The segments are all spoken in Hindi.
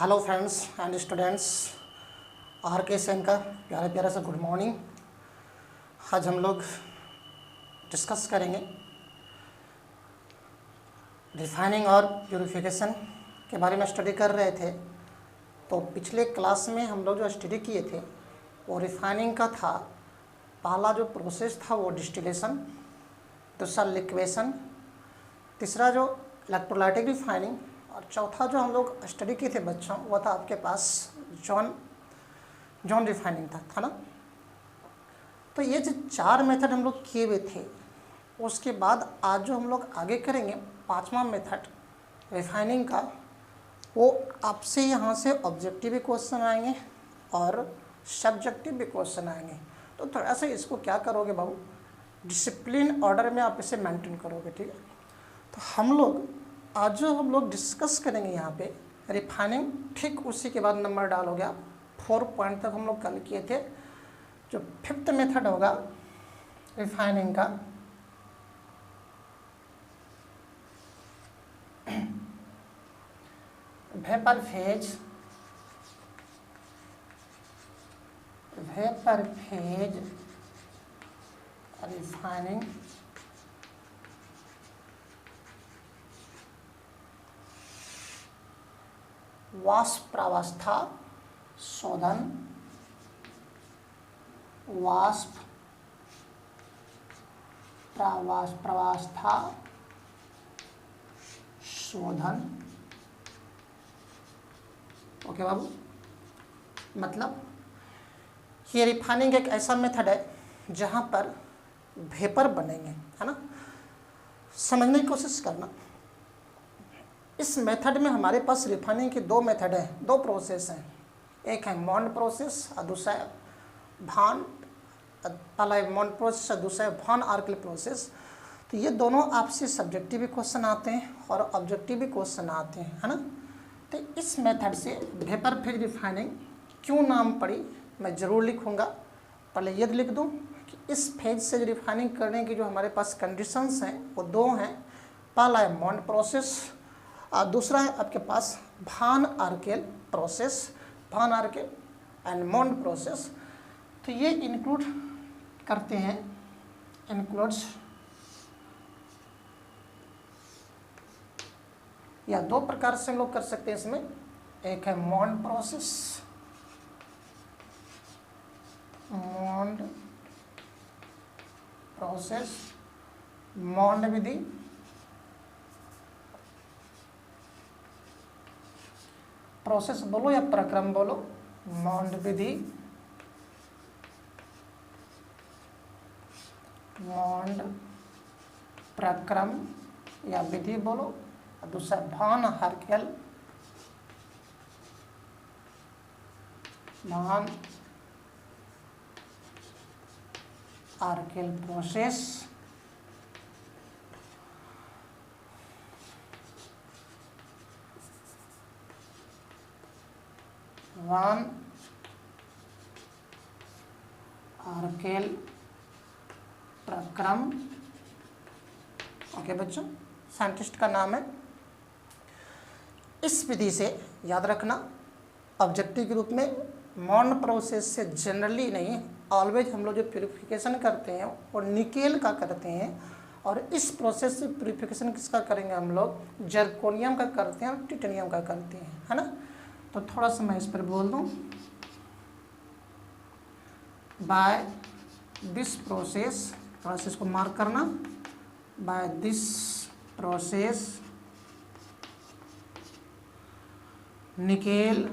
Hello friends and students, R K Sen का प्यारा प्यारा सा गुड मॉर्निंग। आज हम लोग डिस्कस करेंगे रिफाइनिंग और प्यूरिफिकेशन के बारे में। स्टडी कर रहे थे तो पिछले क्लास में हम लोग जो स्टडी किए थे वो रिफाइनिंग का था। पहला जो प्रोसेस था वो डिस्टिलेशन, दूसरा लिक्वेशन, तीसरा जो इलेक्ट्रोलाइटिक रिफाइनिंग, और चौथा जो हम लोग स्टडी किए थे बच्चों वो था आपके पास जॉन रिफाइनिंग था ना। तो ये जो चार मेथड हम लोग किए हुए थे, उसके बाद आज जो हम लोग आगे करेंगे पांचवा मेथड रिफाइनिंग का, वो आपसे यहाँ से ऑब्जेक्टिव भी क्वेश्चन आएंगे और सब्जेक्टिव भी क्वेश्चन आएंगे। तो थोड़ा सा इसको क्या करोगे बाबू, डिसिप्लिन ऑर्डर में आप इसे मेंटेन करोगे, ठीक है। तो हम लोग आज जो हम लोग डिस्कस करेंगे यहाँ पे रिफाइनिंग, ठीक उसी के बाद नंबर डालोगे आप। 4 पॉइंट तक हम लोग कल किए थे। जो फिफ्थ मेथड होगा रिफाइनिंग का, वेपर फेज रिफाइनिंग, वाष्प प्रावस्था शोधन, वाष्प प्रावस्था शोधन। ओके बाबू, मतलब ये रिफाइनिंग एक ऐसा मेथड है जहाँ पर वेपर बनेंगे, है ना। समझने की कोशिश करना। इस मेथड में हमारे पास रिफाइनिंग के दो मेथड हैं, दो प्रोसेस हैं। एक है मॉन्ड प्रोसेस और दूसरा है भान, पहला है मॉन्ड प्रोसेस और दूसरा है भान आर्कल प्रोसेस। तो ये दोनों आपसे सब्जेक्टिव भी क्वेश्चन आते हैं और ऑब्जेक्टिव भी क्वेश्चन आते हैं, है ना। तो इस मेथड से वेपर फेज रिफाइनिंग क्यों नाम पड़ी मैं ज़रूर लिखूँगा। पहले ये लिख दूँ कि इस फेज से रिफाइनिंग करने की जो हमारे पास कंडीशंस हैं वो दो हैं। पहला है मॉन्ड प्रोसेस और दूसरा है आपके पास भान आर्केल प्रोसेस, भान आर्केल एंड मॉन्ड प्रोसेस। तो ये इंक्लूड करते हैं, इंक्लूड्स या दो प्रकार से हम लोग कर सकते हैं इसमें। एक है मॉन्ड प्रोसेस, मॉन्ड प्रोसेस, मॉन्ड विधि, प्रोसेस बोलो या प्रक्रम बोलो, मॉन्ड विधि, मॉन्ड प्रक्रम या विधि बोलो, और दूसरा भान आर्केल, भान आर्केल प्रोसेस। भान आर्केल प्रक्रम। ओके बच्चों, साइंटिस्ट का नाम है। इस विधि से याद रखना ऑब्जेक्टिव के रूप में मॉन्ड प्रोसेस से जनरली नहीं, ऑलवेज हम लोग जो प्यूरिफिकेशन करते हैं वो निकेल का करते हैं, और इस प्रोसेस से प्यूरिफिकेशन किसका करेंगे हम लोग, जर्कोनियम का करते हैं और टिटेनियम का करते हैं, है ना। तो थोड़ा सा मैं इस पर बोल दूं, बाय दिस प्रोसेस, थोड़ा सा इसको मार्क करना, by this process nickel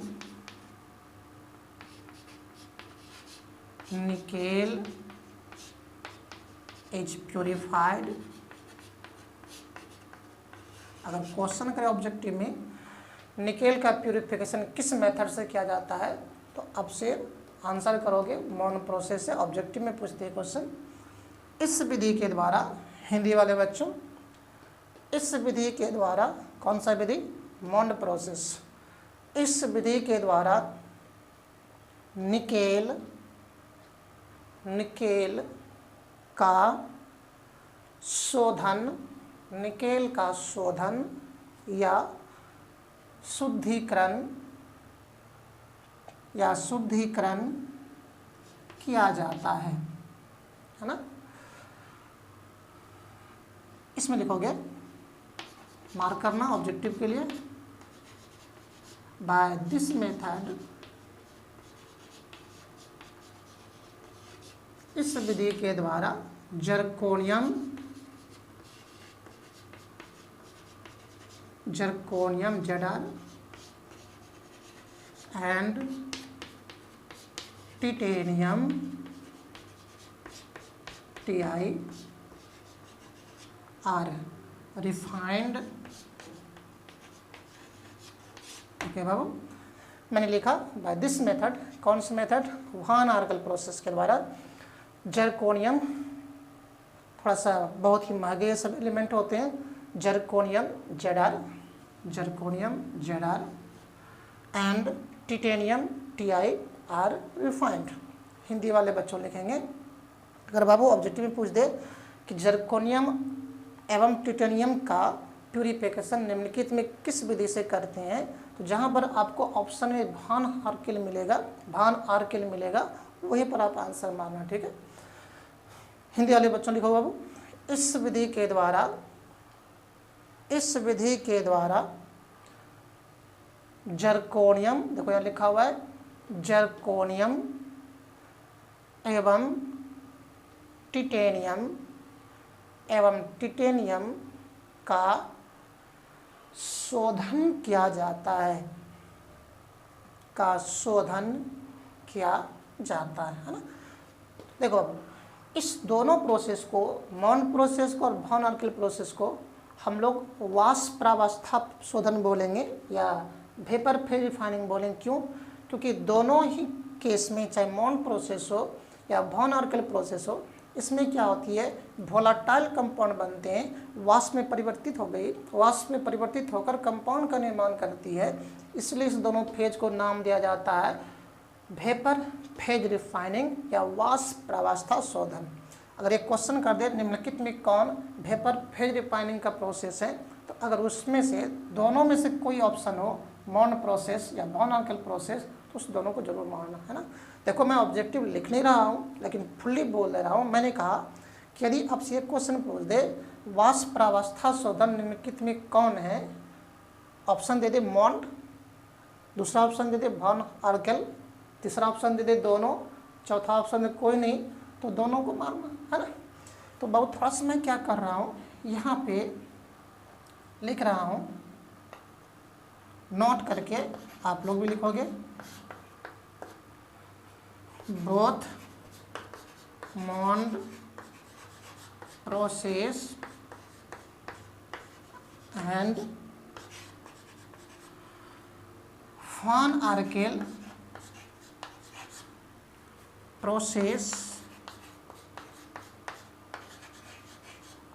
is purified. अगर क्वेश्चन करें ऑब्जेक्टिव में निकेल का प्यूरिफिकेशन किस मेथड से किया जाता है, तो आपसे आंसर करोगे मॉन्ड प्रोसेस से। ऑब्जेक्टिव में पूछते हैं क्वेश्चन इस विधि के द्वारा, हिंदी वाले बच्चों, इस विधि के द्वारा, कौन सा विधि, मॉन्ड प्रोसेस, इस विधि के द्वारा निकेल का शोधन, निकेल का शोधन या शुद्धिकरण या शुद्धिकरण किया जाता है ना। इसमें लिखोगे मार्क करना ऑब्जेक्टिव के लिए, बाय दिस मेथड, इस विधि के द्वारा zirconium Zr and titanium Ti are refined। Okay बाबू, मैंने लिखा बाय दिस मेथड, कौन सा मेथड, वान आर्कल प्रोसेस के द्वारा जर्कोनियम, थोड़ा सा बहुत ही महंगे सब एलिमेंट होते हैं, zirconium Zr and titanium Ti are refined. Hindi वाले बच्चों लिखेंगे, अगर बाबू ऑब्जेक्टिव में पूछ दे कि जर्कोनियम एवं टिटेनियम का प्यूरिफिकेशन निम्नलिखित में किस विधि से करते हैं, तो जहाँ पर आपको ऑप्शन में भान आर्किल मिलेगा वहीं पर आप आंसर मारना, ठीक है। हिंदी वाले बच्चों लिखो बाबू, इस विधि के द्वारा जर्कोनियम, देखो यहाँ लिखा हुआ है जर्कोनियम एवं टिटेनियम का शोधन किया जाता है, है ना। देखो इस दोनों प्रोसेस को, मॉन प्रोसेस को और वॉन आर्किल प्रोसेस को हम लोग वाष्प प्रावस्था शोधन बोलेंगे या वेपर फेज रिफाइनिंग बोलेंगे। क्यों? क्योंकि दोनों ही केस में, चाहे मॉन प्रोसेस हो या वॉन आर्किल प्रोसेस हो, इसमें क्या होती है, वोलाटाइल कंपाउंड बनते हैं, वाष्प में परिवर्तित होकर कंपाउंड का निर्माण करती है, इसलिए इस दोनों फेज को नाम दिया जाता है वेपर फेज रिफाइनिंग या वाष्प प्रावस्था शोधन। अगर एक क्वेश्चन कर दे निम्नलिखित में कौन वेपर फेज रिफाइनिंग का प्रोसेस है, तो अगर उसमें से दोनों में से कोई ऑप्शन हो, मॉन प्रोसेस या वॉन आर्किल प्रोसेस, तो उस दोनों को जरूर मारना, है ना। देखो मैं ऑब्जेक्टिव लिख नहीं रहा हूँ लेकिन फुल्ली बोल दे रहा हूँ। मैंने कहा कि यदि आपसे एक क्वेश्चन पूछ दे वाष्प प्रावस्था शोधन निम्नलिखित में कौन है, ऑप्शन दे दे मॉन, दूसरा ऑप्शन दे दे वॉन आर्किल, तीसरा ऑप्शन दे दे दोनों, चौथा ऑप्शन दे कोई नहीं, तो दोनों को मारना, है ना। तो बहुत थोड़ा सा मैं क्या कर रहा हूँ, यहाँ पे लिख रहा हूँ, नोट करके आप लोग भी लिखोगे, both Mond process and van Arkel process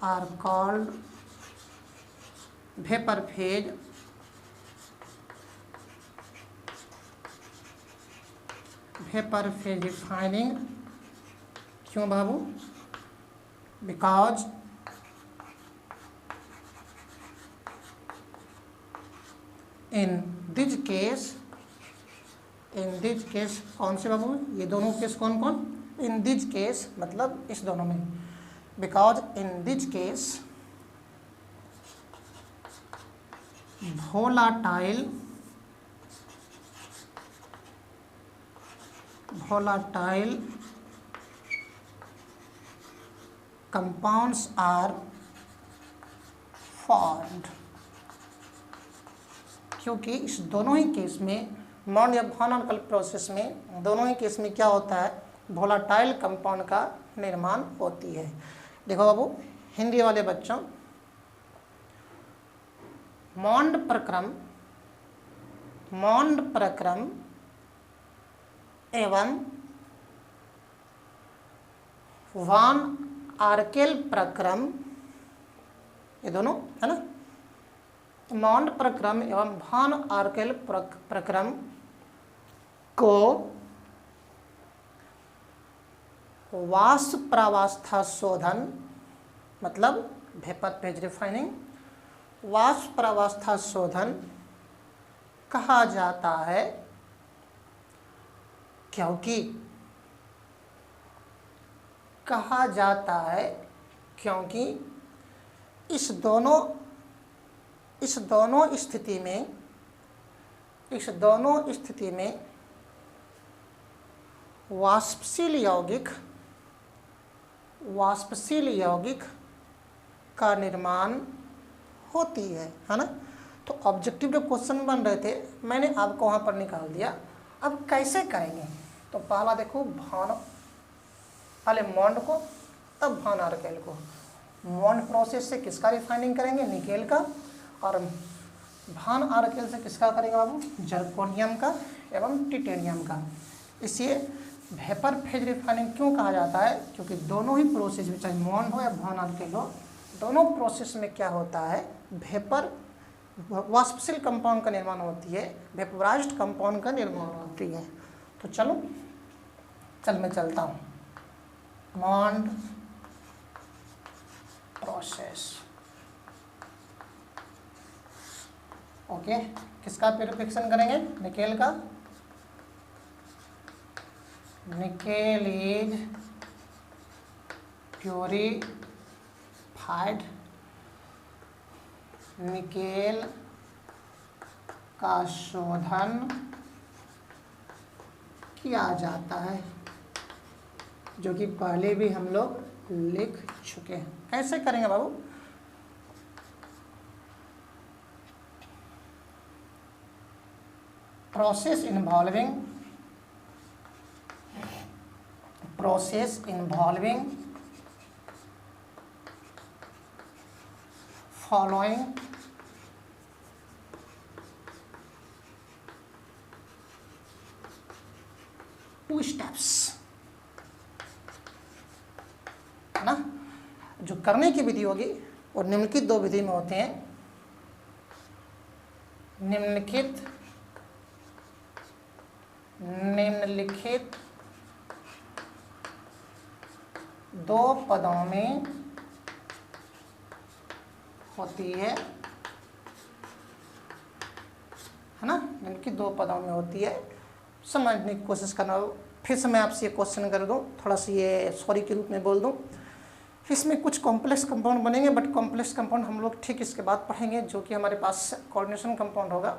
are called vapor phase refining। क्यों बाबू? बिकॉज इन दिस केस कौन से बाबू, ये दोनों केस कौन कौन, इन दिस केस मतलब इस दोनों में, because in this case volatile compounds are formed। क्योंकि इस दोनों ही केस में, मॉन या वॉन आर्किल प्रोसेस में, दोनों ही केस में क्या होता है, वोलाटाइल कंपाउंड का निर्माण होती है। देखो बाबू हिंदी वाले बच्चों, मॉन्ड प्रक्रम एवं वॉन आर्किल प्रक्रम, ये दोनों है ना, मॉन्ड प्रक्रम एवं वॉन आर्किल प्रक्रम को वाष्प प्रावस्था शोधन मतलब वेपर फेज रिफाइनिंग, वाष्प प्रावस्था शोधन कहा जाता है क्योंकि कहा जाता है क्योंकि इस दोनों स्थिति में वाष्पशील यौगिक का निर्माण होती है ना। तो ऑब्जेक्टिव के क्वेश्चन बन रहे थे, मैंने आपको वहाँ पर निकाल दिया। अब कैसे करेंगे, तो पहला देखो पहले मॉन्ड को, तब भान आर्केल को। मॉन्ड प्रोसेस से किसका रिफाइनिंग करेंगे, निकेल का, और भान आर्केल से किसका करेंगे बाबू, जर्कोनियम का एवं टिटेनियम का। इसलिए वेपर फेज रिफाइनिंग क्यों कहा जाता है, क्योंकि दोनों ही प्रोसेस में, चाहे मॉन्ड हो या भान आर्केल हो, दोनों प्रोसेस में क्या होता है, वेपर वाष्पशील कंपाउंड का निर्माण होती है, वेपराइज्ड कंपाउंड का निर्माण होती है। तो चल मैं चलता हूँ। मॉन्ड प्रोसेस, ओके, किसका प्यूरिफिकेशन करेंगे, निकेल का। निकेल इज प्यूरिफाइड, निकेल का शोधन किया जाता है, जो कि पहले भी हम लोग लिख चुके हैं। कैसे करेंगे बाबू, process involving following two steps, है ना। जो करने की विधि होगी वो निम्नलिखित दो विधि में होते हैं। निम्नलिखित दो पदों में होती है ना, निम्नलिखित दो पदों में होती है। समझने की कोशिश करना। फिर से मैं आपसे ये क्वेश्चन कर दूं, थोड़ा सा ये सॉरी के रूप में बोल दूं। इसमें कुछ कॉम्प्लेक्स कंपाउंड बनेंगे, बट कॉम्प्लेक्स कंपाउंड हम लोग ठीक इसके बाद पढ़ेंगे, जो कि हमारे पास कोऑर्डिनेशन कंपाउंड होगा।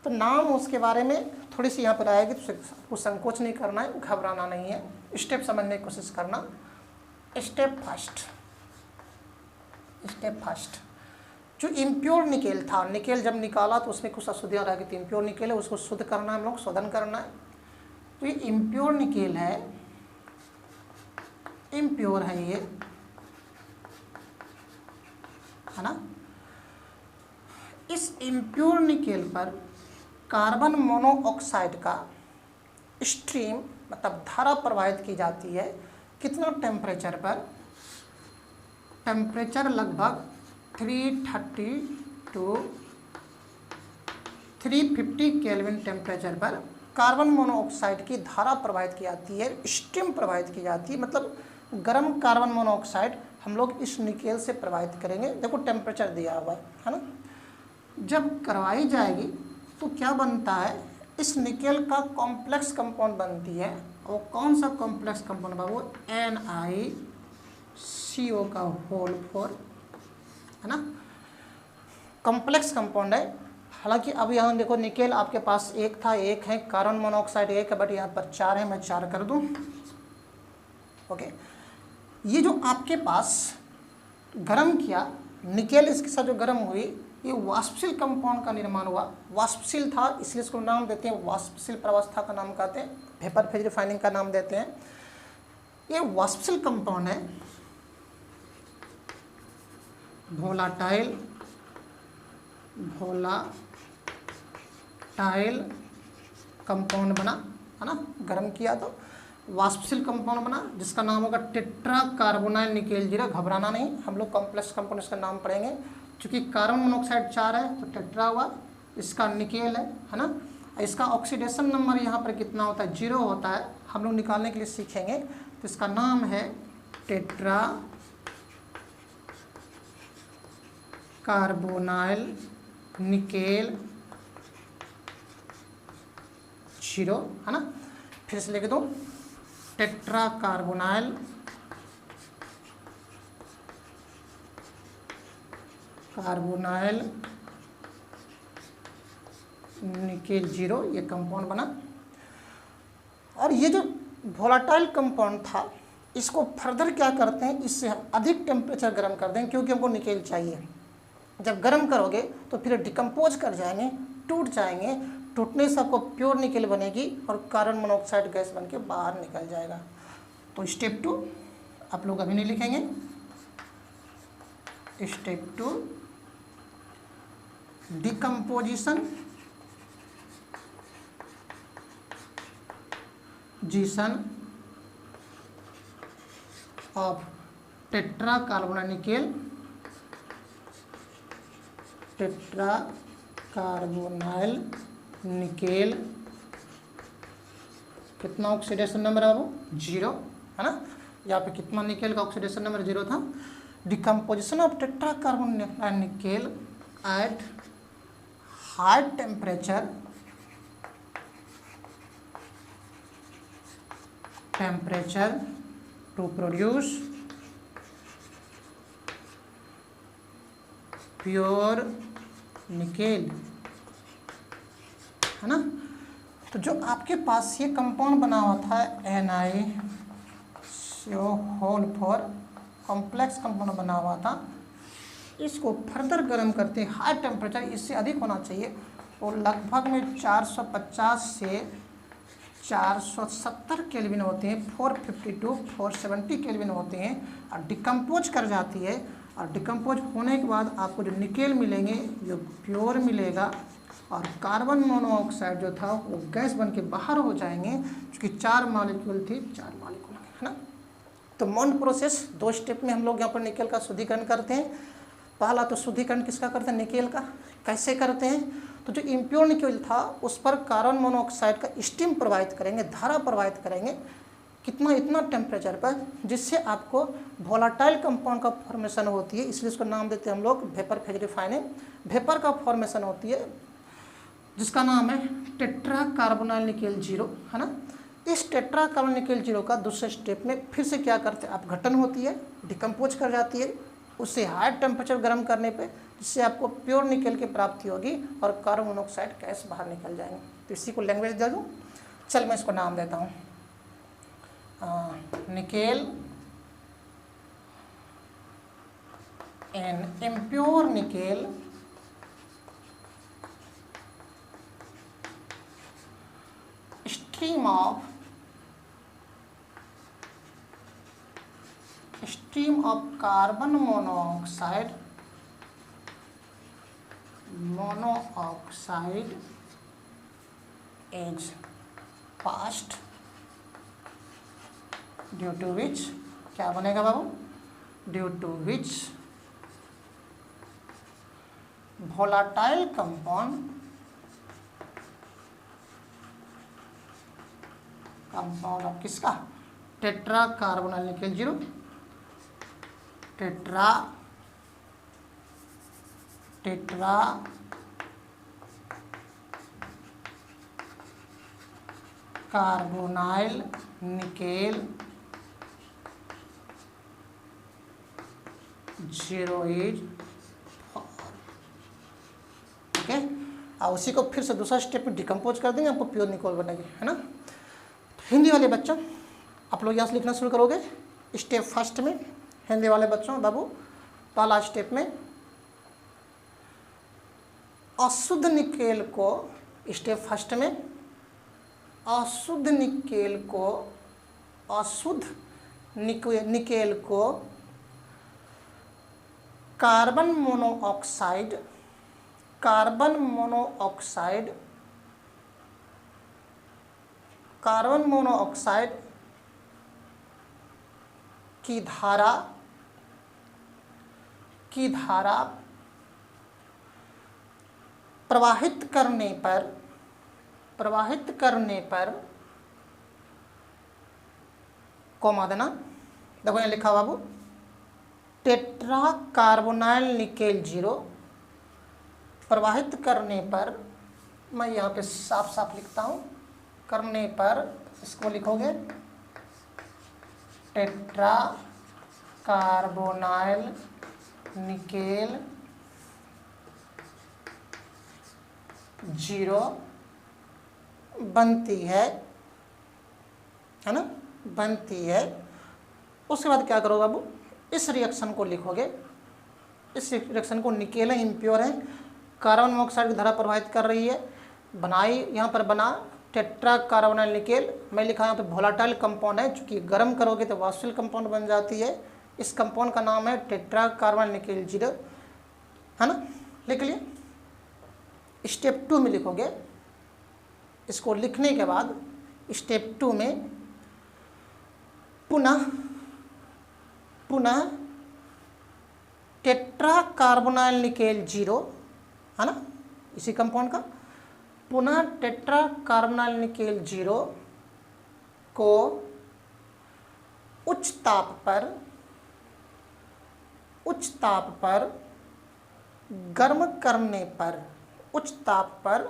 तो नाम उसके बारे में थोड़ी सी यहाँ पर आएगी, तो कुछ संकोच नहीं करना है, घबराना नहीं है, स्टेप समझने की कोशिश करना। स्टेप फर्स्ट, जो इम्प्योर निकेल था, निकेल जब निकाला तो उसमें कुछ अशुद्धियाँ रह गई थी, इम्प्योर निकेल है, उसको शुद्ध करना है, हम लोग शोधन करना है। तो ये इम्प्योर निकेल है, इम्प्योर है ये, है ना। इस इम्प्योर निकेल पर कार्बन मोनोऑक्साइड का स्ट्रीम मतलब धारा प्रवाहित की जाती है। कितना टेम्परेचर पर, टेम्परेचर लगभग 330 to 350 केल्विन टेम्परेचर पर कार्बन मोनोऑक्साइड की धारा प्रवाहित की जाती है, स्ट्रीम प्रवाहित की जाती है। मतलब गर्म कार्बन मोनोऑक्साइड हम लोग इस निकेल से प्रवाहित करेंगे। देखो टेम्परेचर दिया हुआ है ना। जब करवाई जाएगी तो क्या बनता है, इस निकेल का कॉम्प्लेक्स कंपाउंड बनती है। और कौन सा कॉम्प्लेक्स कंपाउंड बाबू, NiCO का होल 4, है ना, कॉम्प्लेक्स कंपाउंड है। हालांकि अब यहाँ देखो निकेल आपके पास एक था, एक है, कार्बन मोनोऑक्साइड एक है, बट यहाँ पर 4 है, मैं 4 कर दूँ। ओके, ये जो आपके पास गर्म किया निकेल, इसके साथ जो गर्म हुई, ये वाष्पशील कंपाउंड का निर्माण हुआ। वाष्पशील था इसलिए इसको नाम देते हैं, वाष्पशील प्रावस्था का नाम कहते हैं, वेपर फेज रिफाइनिंग का नाम देते हैं। ये वाष्पशील कंपाउंड है, वोलाटाइल कंपाउंड बना, है ना। गर्म किया तो वाष्पशील कंपाउंड बना, जिसका नाम होगा टेट्रा कार्बोनाइल निकेल जीरा। घबराना नहीं, हम लोग कॉम्प्लेक्स कंपाउंड इसका नाम पढ़ेंगे। चूँकि कार्बन मोनोऑक्साइड 4 है तो टेट्रा हुआ, इसका निकेल है ना। इसका ऑक्सीडेशन नंबर यहाँ पर कितना होता है, 0 होता है, हम लोग निकालने के लिए सीखेंगे। तो इसका नाम है टेट्रा कार्बोनाइल निकेल 0, है ना। फिर से लिख दो, टेट्रा कार्बोनाइल निकेल 0, ये कंपाउंड बना। और ये जो वोलाटाइल कंपाउंड था, इसको फर्दर क्या करते हैं, इससे हम अधिक टेम्परेचर गर्म कर देंगे, क्योंकि हमको निकेल चाहिए। जब गर्म करोगे तो फिर डिकम्पोज कर जाएंगे, टूट जाएंगे, टूटने से आपको प्योर निकेल बनेगी और कार्बन मोनोऑक्साइड गैस बन के बाहर निकल जाएगा। तो स्टेप 2 आप लोग अभी नहीं लिखेंगे। Step 2 decomposition of tetra carbonyl nickel, कितना ऑक्सीडेशन नंबर है वो, 0 है ना। यहाँ पे कितना निकेल का ऑक्सीडेशन नंबर 0 था। Decomposition of tetra carbonyl nickel at high temperature to produce pure nickel, है ना। तो जो आपके पास ये कंपाउंड बना हुआ था NiCO4 कॉम्प्लेक्स कंपाउंड बना हुआ था, इसको फर्दर गर्म करते हाई टेम्परेचर, इससे अधिक होना चाहिए, और लगभग में 450 से 470 केल्विन होते हैं, 452 470 केल्विन होते हैं, और डिकम्पोज कर जाती है। और डिकम्पोज होने के बाद आपको जो निकेल मिलेंगे जो प्योर मिलेगा, और कार्बन मोनोऑक्साइड जो था वो गैस बन के बाहर हो जाएंगे, क्योंकि 4 मॉलिक्यूल थी, 4 मॉलिक्यूल, है ना। तो मोन प्रोसेस 2 स्टेप में हम लोग यहाँ पर निकेल का शुद्धिकरण करते हैं। पहला तो शुद्धिकरण किसका करते हैं, निकेल का। कैसे करते हैं, तो जो इम्प्योर निकेल था उस पर कार्बन मोनोऑक्साइड का स्टीम प्रवाहित करेंगे, धारा प्रवाहित करेंगे, कितना, इतना टेम्परेचर पर, जिससे आपको वोलाटाइल कंपाउंड का फॉर्मेशन होती है। इसलिए इसको नाम देते हैं हम लोग वेपर फेज रिफाइनिंग। वेपर का फॉर्मेशन होती है जिसका नाम है टेट्रा कार्बोनाइल निकेल 0, है ना। इस टेट्रा कार्बोनाइल निकेल 0 का दूसरे स्टेप में फिर से क्या करते हैं, अपघटन होती है, डिकम्पोज कर जाती है, उससे हाई टेम्परेचर गर्म करने पे, जिससे आपको प्योर निकेल की प्राप्ति होगी और कार्बन मोनोऑक्साइड गैस बाहर निकल जाएंगे। तो इसी को लैंग्वेज दे दूँ। चल मैं इसको नाम देता हूँ nickel and impure nickel stream of carbon monoxide is passed, due to which, क्या बनेगा बाबू, due to which volatile compound of किसका, tetra carbonyl nickel 0, tetra carbonyl nickel 0 is, ठीक है। और उसी को फिर से दूसरा स्टेप में डिकम्पोज कर देंगे, आपको प्योर निकोल बनेगी, है ना। हिंदी वाले बच्चों आप लोग यहाँ से लिखना शुरू करोगे। स्टेप फर्स्ट में हिंदी वाले बच्चों बाबू, पहला स्टेप में अशुद्ध निकेल को, स्टेप फर्स्ट में अशुद्ध निकेल को कार्बन मोनोऑक्साइड की धारा प्रवाहित करने पर कॉमा देना। देखो यहाँ लिखा बाबू, टेट्रा कार्बोनाइल निकेल 0 प्रवाहित करने पर, मैं यहाँ पे साफ साफ लिखता हूँ, करने पर इसको लिखोगे टेट्रा कार्बोनाइल निकेल 0 बनती है ना, बनती है। उसके बाद क्या करोगे अब, इस रिएक्शन को लिखोगे, इस रिएक्शन को निकेल है, इम्प्योर है, कार्बन मोनोऑक्साइड की धारा प्रवाहित कर रही है, बनाई यहाँ पर बना टेट्रा कार्बोनाइल निकेल, मैं लिखा यहाँ पे वोलाटाइल कंपाउंड है, चूँकि गर्म करोगे तो वाष्पशील कंपाउंड बन जाती है। इस कंपाउंड का नाम है टेट्रा कार्बोनाइल निकेल 0, है ना, लिख लिए। स्टेप 2 में लिखोगे, इसको लिखने के बाद स्टेप 2 में पुनः टेट्रा कार्बोनाइल निकेल 0, है ना, इसी कंपाउंड का पुनः टेट्रा कार्बोनाइल निकेल 0 को उच्च ताप पर गर्म करने पर, उच्च ताप पर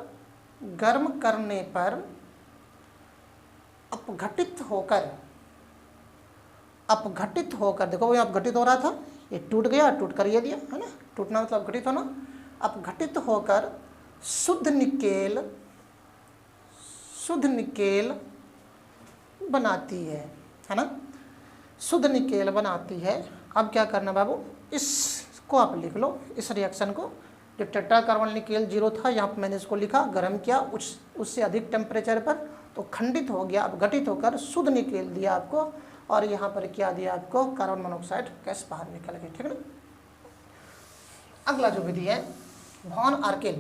गर्म करने पर अपघटित होकर, देखो ये अपघटित हो रहा था, ये टूट गया, टूट कर ये दिया, है ना, टूटना मतलब अपघटित होना, अपघटित होकर शुद्ध निकेल बनाती है ना, शुद्ध निकेल बनाती है। अब क्या करना बाबू, इसको आप लिख लो, इस रिएक्शन को, जो टेट्रा कार्बोनाइल निकेल 0 था, यहाँ पर मैंने इसको लिखा, गर्म किया उससे अधिक टेम्परेचर पर, तो खंडित हो गया, अपघटित होकर शुद्ध निकेल दिया आपको, और यहाँ पर क्या दिया आपको, कार्बन मोनोऑक्साइड गैस बाहर निकल गई, ठीक है ना। अगला जो विधि है वॉन आर्केल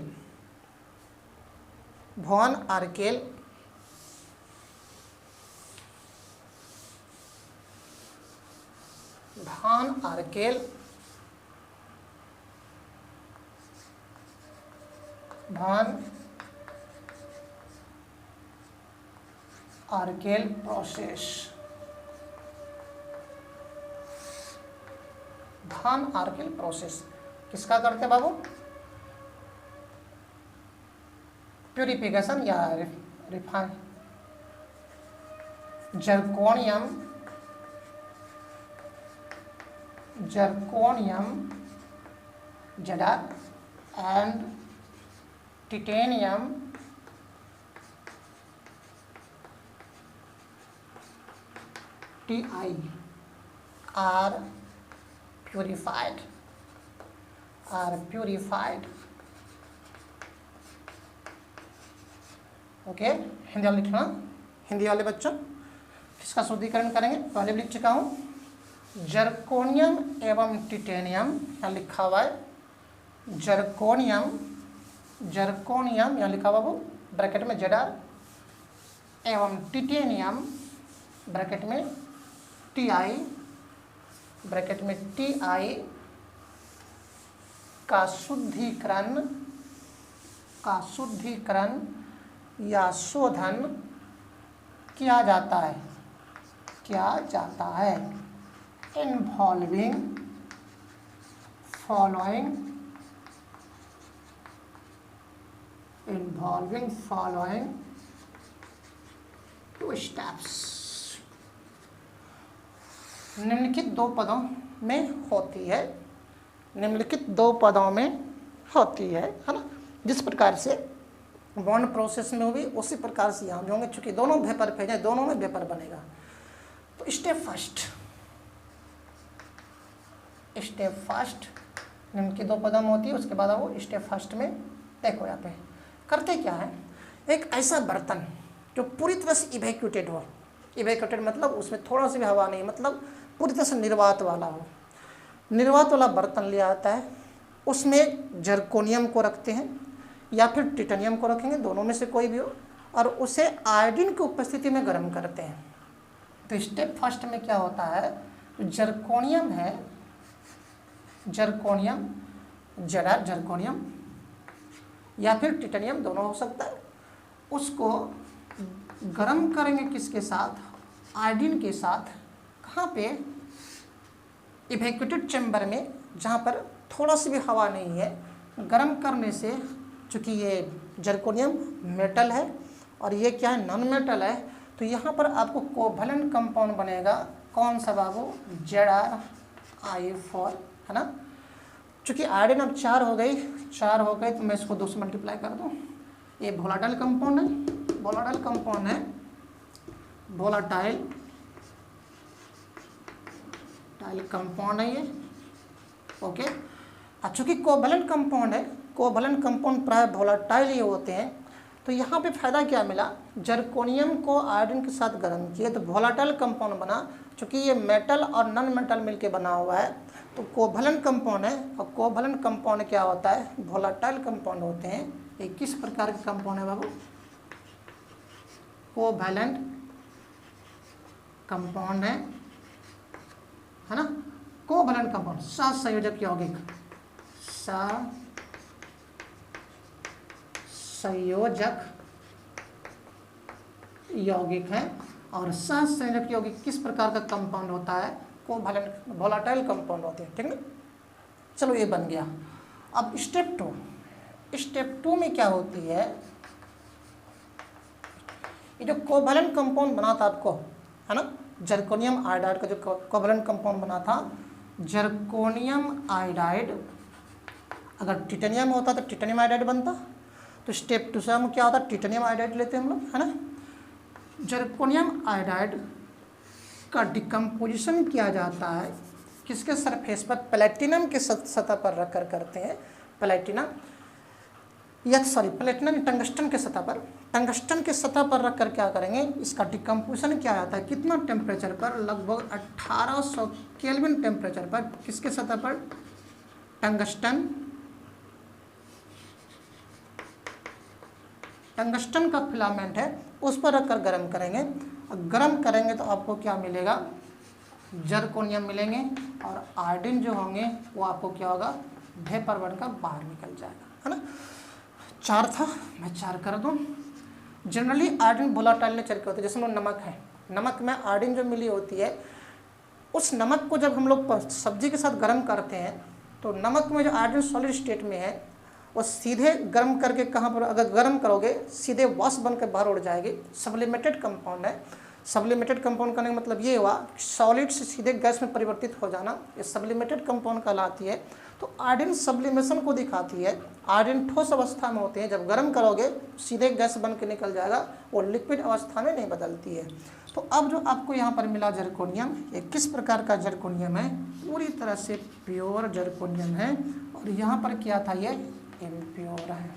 प्रोसेस, वॉन आर्केल प्रोसेस किसका करते बाबू, प्यूरिफिकेशन या refine zirconium Zr and titanium Ti are purified okay. Hindi वाले लिखना, हिंदी वाले बच्चों किसका शुद्धिकरण करेंगे, पहले भी लिख चुका हूँ, जर्कोनियम एवं टिटेनियम, यहाँ लिखा हुआ है जर्कोनियम यहाँ लिखा हुआ वो ब्रैकेट में Zr एवं टिटेनियम ब्रैकेट में Ti ब्रैकेट में Ti का शुद्धिकरण या शोधन किया जाता है इन्वॉल्विंग फॉलोइंग 2 स्टेप्स। निम्नलिखित 2 पदों में होती है, है ना, जिस प्रकार से बॉन्ड प्रोसेस में हुई उसी प्रकार से यहाँ भी होंगे, चूँकि दोनों वेपर फेज है, दोनों में वेपर बनेगा। तो स्टेप फर्स्ट निम्न की 2 पदों में होती है, उसके बाद वो स्टेप फर्स्ट में देखो यहाँ पे करते क्या है, एक ऐसा बर्तन जो पूरी तरह से इवैक्यूटेड हो, इवैक्यूटेड मतलब उसमें थोड़ा सा भी हवा नहीं, मतलब पूरी तरह से निर्वात वाला हो, निर्वात वाला बर्तन लिया आता है, उसमें जर्कोनियम को रखते हैं या फिर टिटेनियम को रखेंगे, दोनों में से कोई भी हो, और उसे आयोडीन की उपस्थिति में गर्म करते हैं। तो स्टेप फर्स्ट में क्या होता है, जो जर्कोनियम है, जर्कोनियम या फिर टिटेनियम दोनों हो सकता है, उसको गर्म करेंगे किसके साथ, आयोडीन के साथ। कहाँ पे, इवैक्यूटेड चैम्बर में, जहाँ पर थोड़ा सी भी हवा नहीं है। गर्म करने से, चूँकि ये जर्कोनियम मेटल है और ये क्या है, नॉन मेटल है, तो यहाँ पर आपको कोवैलेंट कंपाउंड बनेगा कौन सा बाबू, ZrI4, है ना। चूँकि आयोडीन अब 4 हो गई तो मैं इसको 2 से मल्टीप्लाई कर दूँ। ये वोलाटाइल कंपाउंड है, वोलाटाइल कंपाउंड है ये, ओके। अब चूँकि कोवैलेंट कंपाउंड है, कोवैलेंट कंपाउंड प्राय वोलाटाइल ही होते हैं, तो यहाँ पे फायदा क्या मिला, जर्कोनियम को आयोडीन के साथ गर्म किए तो वोलाटाइल कंपाउंड बना। चूँकि ये मेटल और नॉन मेटल मिलके बना हुआ है तो कोवैलेंट कंपाउंड है, और कोवैलेंट कंपाउंड क्या होता है, वोलाटाइल कंपाउंड होते हैं। ये किस प्रकार के कंपाउंड है बाबू, कोवैलेंट कंपाउंड है ना। कोवैलेंट कंपाउंड सहसंयोजक यौगिक, सहसंयोजक यौगिक है। और सहसंयोजक यौगिक किस प्रकार का कंपाउंड होता है, कोवैलेंट वोलाटाइल कंपाउंड होते हैं, ठीक है। चलो ये बन गया। अब स्टेप 2 में क्या होती है, ये जो कोवैलेंट कंपाउंड बना था आपको, है ना, जर्कोनियम आयोडाइड का जो कोवैलेंट कंपाउंड बना था, जर्कोनियम आयोडाइड, अगर टिटेनियम होता तो टिटेनियम आयोडाइड बनता। तो स्टेप 2 से हम क्या होता है, टिटेनियम आयोडाइड लेते हैं हम लोग, है ना। जर्कोनियम आयोडाइड का डिकम्पोजिशन किया जाता है किसके सरफेस पर, प्लेटिनम के सतह पर रखकर करते हैं। प्लेटिनम टंगस्टन के सतह पर, टंगस्टन के सतह पर रखकर क्या करेंगे, इसका डिकम्पोजिशन किया जाता है कितना टेम्परेचर पर, लगभग 1800 केल्विन टेम्परेचर पर। किसके सतह पर, टंगस्टन का फिलामेंट है उस पर रखकर गर्म करेंगे। गर्म करेंगे तो आपको क्या मिलेगा, जर्कोनियम मिलेंगे, और आयोडीन जो होंगे वो आपको क्या होगा, वेपर बनकर बाहर निकल जाएगा, है ना। 4 था, मैं 4 कर दूँ। जनरली आयोडीन वोलाटाइल नेचर के होते हैं, जैसे नमक है, नमक में आयोडीन जो मिली होती है, उस नमक को जब हम लोग सब्जी के साथ गर्म करते हैं तो नमक में जो आयोडीन सॉलिड स्टेट में है वो सीधे गर्म करके कहाँ पर, अगर गर्म करोगे सीधे वॉश बनकर बाहर उड़ जाएगी। सब्लिमेटेड कंपाउंड है। सब्लिमेटेड कंपाउंड करने का मतलब ये हुआ सॉलिड से सीधे गैस में परिवर्तित हो जाना, ये सब्लिमेटेड कंपाउंड कहलाती है। तो आयोडीन सब्लिमेशन को दिखाती है। आयोडीन ठोस अवस्था में होते हैं, जब गर्म करोगे सीधे गैस बन के निकल जाएगा, वो लिक्विड अवस्था में नहीं बदलती है। तो अब जो आपको यहाँ पर मिला जर्कोनियम, ये किस प्रकार का जर्कोनियम है, पूरी तरह से प्योर जर्कोनियम है। और यहाँ पर क्या था, ये इम्प्योर है।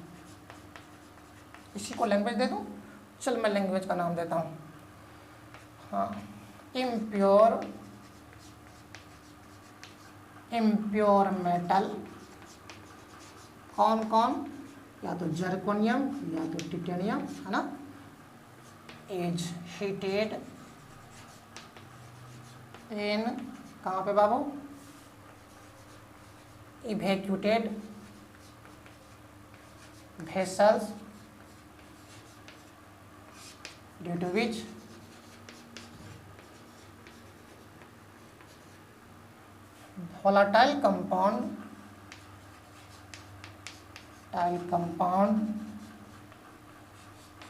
इसी को लैंग्वेज दे दूँ, चल मैं लैंग्वेज का नाम देता हूँ, हाँ, इम्प्योर मेटल। कौन कौन, या तो जर्कोनियम या तो टिटेनियम, है ना। इज हीटेड इन, कहाँ पे बाबू, इवेक्यूटेड vessels due to which volatile compound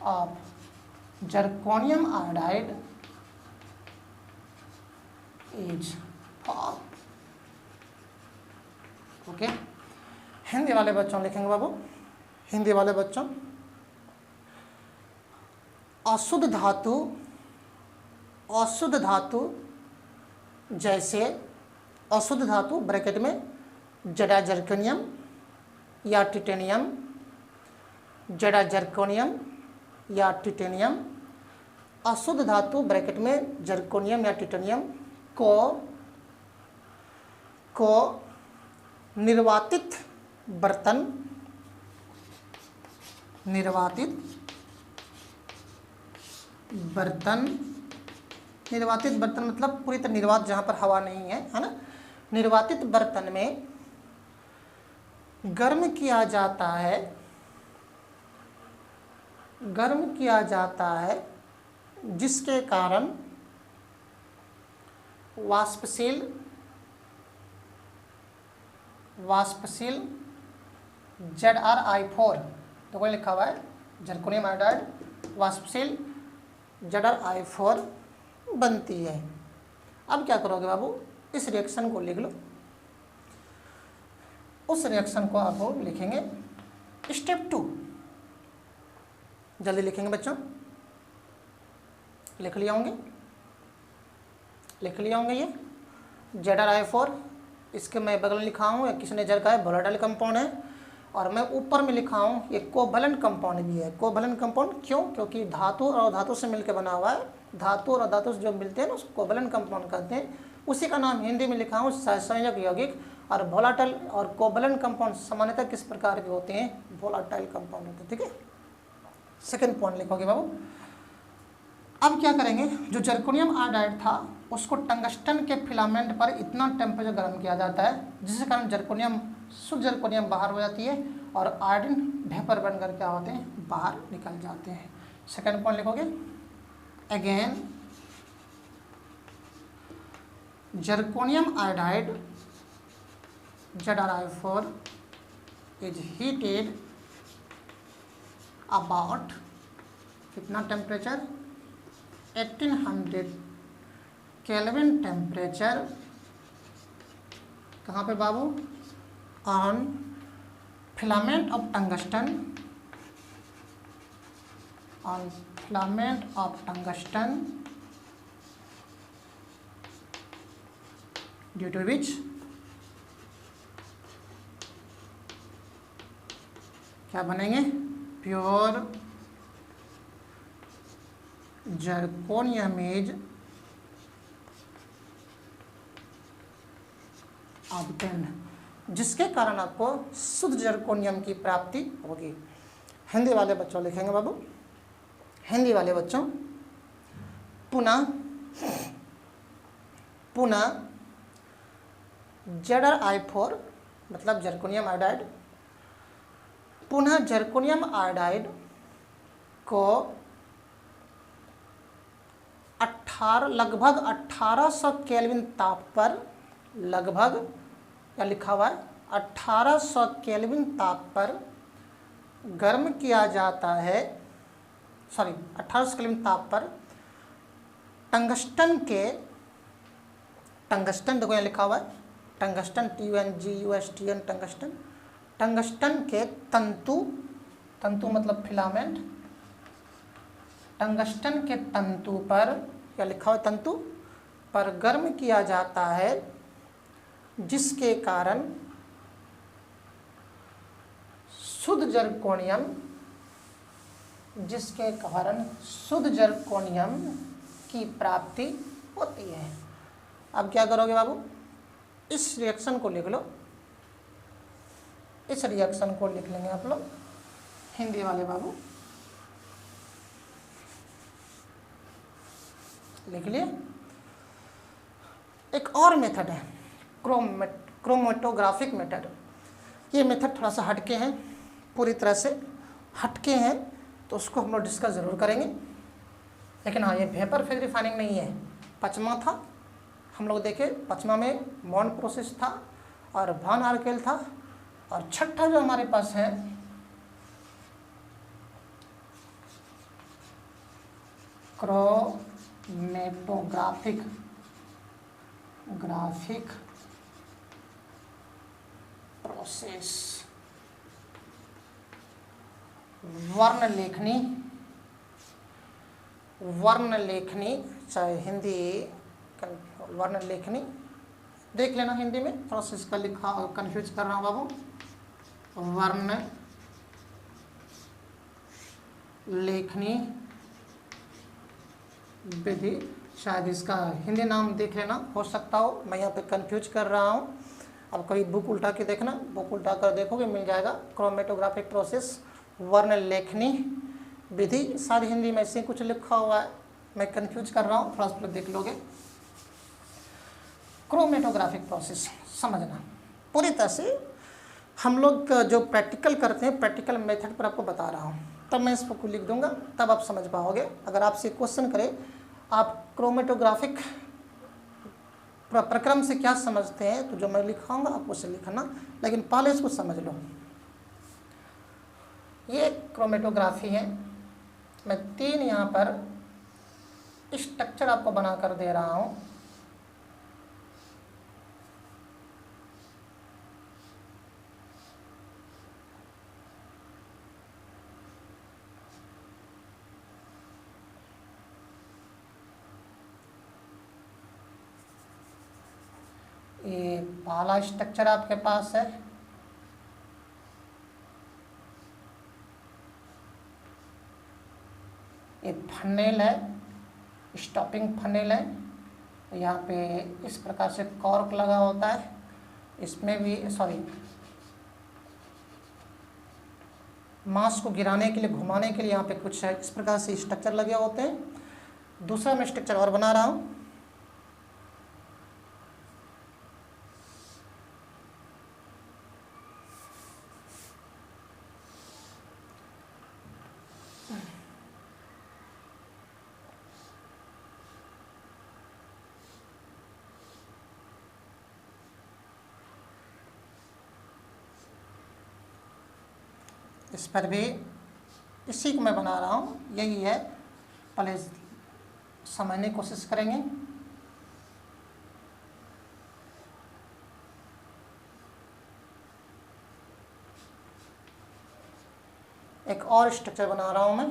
of zirconium iodide is formed। Okay, Hindi वाले बच्चों लिखेंगे बाबू, हिंदी वाले बच्चों, अशुद्ध धातु जैसे अशुद्ध धातु ब्रैकेट में जड़ा जर्कोनियम या टिटेनियम, जड़ा जर्कोनियम या टिटेनियम, अशुद्ध धातु ब्रैकेट में जर्कोनियम या टिटेनियम को निर्वातित बर्तन मतलब पूरी तरह निर्वात, जहाँ पर हवा नहीं है ना, निर्वातित बर्तन में गर्म किया जाता है, जिसके कारण वाष्पशील ZrI4, तो कोई लिखा हुआ है जर्कोनियम आयोडाइड वाष्पशील ZrI4 बनती है। अब क्या करोगे बाबू, इस रिएक्शन को लिख लो। उस रिएक्शन को आप लिखेंगे स्टेप 2। जल्दी लिखेंगे बच्चों, लिख लिया होंगे ये ZrI4, इसके मैं बगल में लिखा हूँ किस नेचर का है, वोलेटाइल कंपाउंड है। और मैं ऊपर में लिखा हूँ ये कोवैलेंट कंपाउंड भी है। कोवैलेंट कंपाउंड क्यों? क्योंकि धातु और धातु से मिलकर बना हुआ है। धातु और धातु से जो मिलते हैं ना उसको कोवैलेंट कंपाउंड कहते हैं। उसी का नाम हिंदी में लिखा हूँ सहसंयोजक यौगिक। और वोलेटाइल और कोवैलेंट कंपाउंड सामान्यतः किस प्रकार के होते हैं? वोलेटाइल कंपाउंड होते हैं। ठीक है, सेकेंड पॉइंट लिखोगे बाबू। अब क्या करेंगे, जो जर्कोनियम आयोडाइड था उसको टंगस्टन के फिलामेंट पर इतना टेम्परेचर गर्म किया जाता है जिसके कारण जर्कोनियम, शुद्ध जर्कोनियम बाहर हो जाती है और आयोडीन वेपर बनकर क्या होते हैं, बाहर निकल जाते हैं। सेकेंड पॉइंट लिखोगे, again zirconium iodide ZrI4 is heated about कितना टेम्परेचर, 1800 केल्विन टेम्परेचर। कहाँ पे बाबू? On filament of tungsten, on filament of tungsten due to which क्या बनेंगे, प्योर जर्कोनियम इज ऑब्टेन्ड, जिसके कारण आपको शुद्ध जर्कोनियम की प्राप्ति होगी। हिंदी वाले बच्चों लिखेंगे बाबू, हिंदी वाले बच्चों, पुनः ZrI4 मतलब जर्कोनियम आयोडाइड, पुनः जर्कोनियम आयोडाइड को लगभग 1800 केल्विन ताप पर, लगभग क्या लिखा हुआ है, 1800 केल्विन ताप पर गर्म किया जाता है। 1800 केल्विन ताप पर टंगस्टन के, टंगस्टन देखो यहाँ लिखा हुआ है टंगस्टन, TUNGUSTN टंगस्टन, टंगस्टन के तंतु, तंतु मतलब फिलामेंट, टंगस्टन के तंतु पर क्या लिखा हुआ, तंतु पर गर्म किया जाता है जिसके कारण शुद्ध जर्कोनियम, जिसके कारण शुद्ध जर्कोनियम की प्राप्ति होती है। अब क्या करोगे बाबू, इस रिएक्शन को लिख लो, इस रिएक्शन को लिख लेंगे आप लोग, हिंदी वाले बाबू लिख लिए। एक और मेथड है क्रोमेटोग्राफिक मेथड। ये मेथड थोड़ा सा हटके हैं, पूरी तरह से हटके हैं, तो उसको हम लोग डिस्कस ज़रूर करेंगे। लेकिन हाँ, ये वेपर फेज रिफाइनिंग नहीं है। पचमा था, हम लोग देखे पचमा में मॉन्ड प्रोसेस था और वान आर्केल था, और छठा जो हमारे पास है क्रोमेटोग्राफिक प्रोसेस, वर्ण लेखनी, चाहे हिंदी वर्ण लेखनी देख लेना, हिंदी में प्रोसेस का लिखा कंफ्यूज कर रहा हूँ बाबू, वर्ण लेखनी विधि, शायद इसका हिंदी नाम देख लेना, हो सकता हो मैं यहाँ पे कंफ्यूज कर रहा हूँ। अब कभी बुक उल्टा के देखना, बुक उल्टा कर देखोगे मिल जाएगा, क्रोमेटोग्राफिक प्रोसेस वर्ण लेखनी विधि, शायद हिंदी में ऐसे कुछ लिखा हुआ है, मैं कंफ्यूज कर रहा हूँ, थोड़ा सा देख लोगे। क्रोमेटोग्राफिक प्रोसेस समझना पूरी तरह से, हम लोग जो प्रैक्टिकल करते हैं प्रैक्टिकल मेथड पर आपको बता रहा हूँ, तब मैं इसको लिख दूंगा, तब आप समझ पाओगे। अगर आपसे क्वेश्चन करे आप क्रोमेटोग्राफिक प्रक्रम से क्या समझते हैं, तो जो मैं लिखाऊंगा आप उसे लिखना, लेकिन पहले इसको समझ लो। ये क्रोमेटोग्राफी है, मैं 3 यहाँ पर स्ट्रक्चर आपको बना कर दे रहा हूँ। ये पहला स्ट्रक्चर आपके पास है, ये फनेल है, स्टॉपिंग फनेल है। यहाँ पे इस प्रकार से कॉर्क लगा होता है, इसमें भी मास को गिराने के लिए, घुमाने के लिए यहाँ पे कुछ इस प्रकार से स्ट्रक्चर लगे होते हैं। दूसरा मैं स्ट्रक्चर और बना रहा हूँ। इस पर भी इसी को मैं बना रहा हूँ, यही है, पहले समझने की कोशिश करेंगे। एक और स्ट्रक्चर बना रहा हूँ मैं।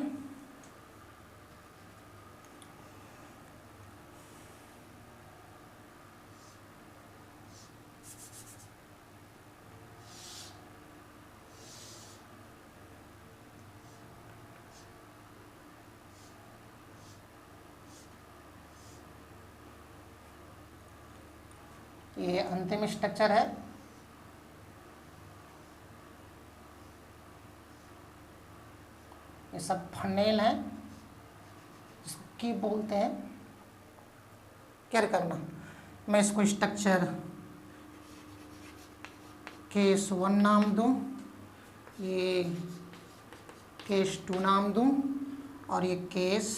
ये अंतिम स्ट्रक्चर है। ये सब फनेल है, जिसको की बोलते हैं। क्या करना, मैं इसको स्ट्रक्चर केस 1 नाम दूं, ये केस 2 नाम दूं, और ये केस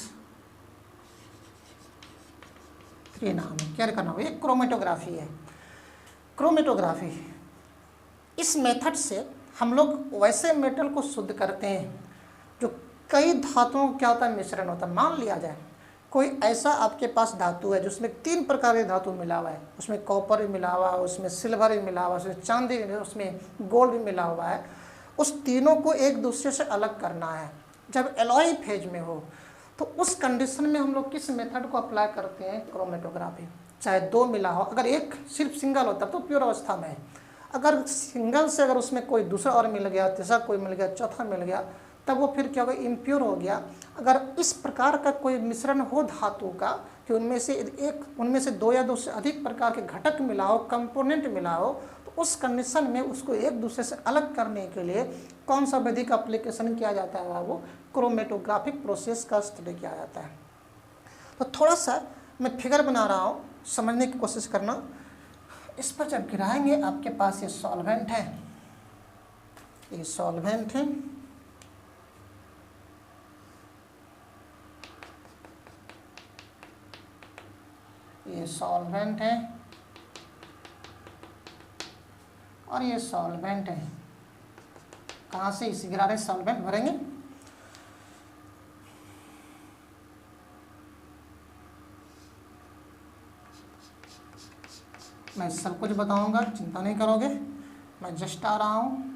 3 नाम है। क्या करना हो, ये क्रोमेटोग्राफी है। क्रोमेटोग्राफी, इस मेथड से हम लोग वैसे मेटल को शुद्ध करते हैं जो कई धातुओं का क्या होता है, मिश्रण होता है। मान लिया जाए कोई ऐसा आपके पास धातु है जिसमें 3 प्रकार के धातु मिला हुआ है, उसमें कॉपर भी मिला हुआ है, उसमें सिल्वर भी मिला हुआ है, उसमें चांदी, उसमें गोल्ड भी मिला हुआ है। उस तीनों को एक दूसरे से अलग करना है जब एलॉय फेज में हो, तो उस कंडीशन में हम लोग किस मेथड को अप्लाई करते हैं, क्रोमेटोग्राफी। चाहे 2 मिला हो, अगर एक सिर्फ सिंगल होता तो प्योर अवस्था में है। अगर सिंगल से अगर उसमें कोई दूसरा और मिल गया, तीसरा कोई मिल गया, चौथा मिल गया, तब वो फिर क्या होगा, इम्प्योर हो गया। अगर इस प्रकार का कोई मिश्रण हो धातु का कि उनमें से 2 या 2 से अधिक प्रकार के घटक मिला हो, कंपोनेंट मिला हो, तो उस कंडीशन में उसको एक दूसरे से अलग करने के लिए कौन सा विधि का एप्लीकेशन किया जाता है, वो क्रोमेटोग्राफिक प्रोसेस का स्टडी किया जाता है। तो थोड़ा सा मैं फिगर बना रहा हूँ, समझने की कोशिश करना। इस पर जब गिराएंगे, आपके पास ये सॉल्वेंट है, ये सॉल्वेंट है, ये सॉल्वेंट है, और ये सॉल्वेंट है। कहाँ से इसी गिरा रहे सॉल्वेंट भरेंगे। मैं सब कुछ बताऊंगा, चिंता नहीं करोगे, मैं जस्ट आ रहा हूँ।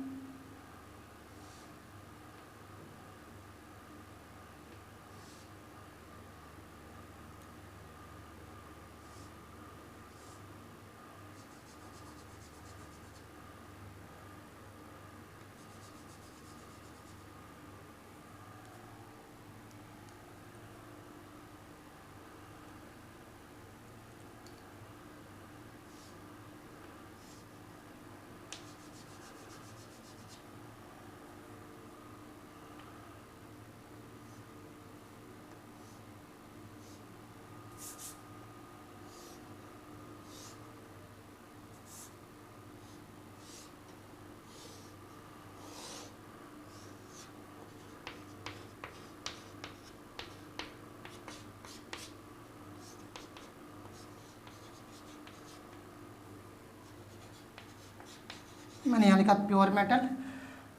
मैंने यहाँ लिखा प्योर मेटल।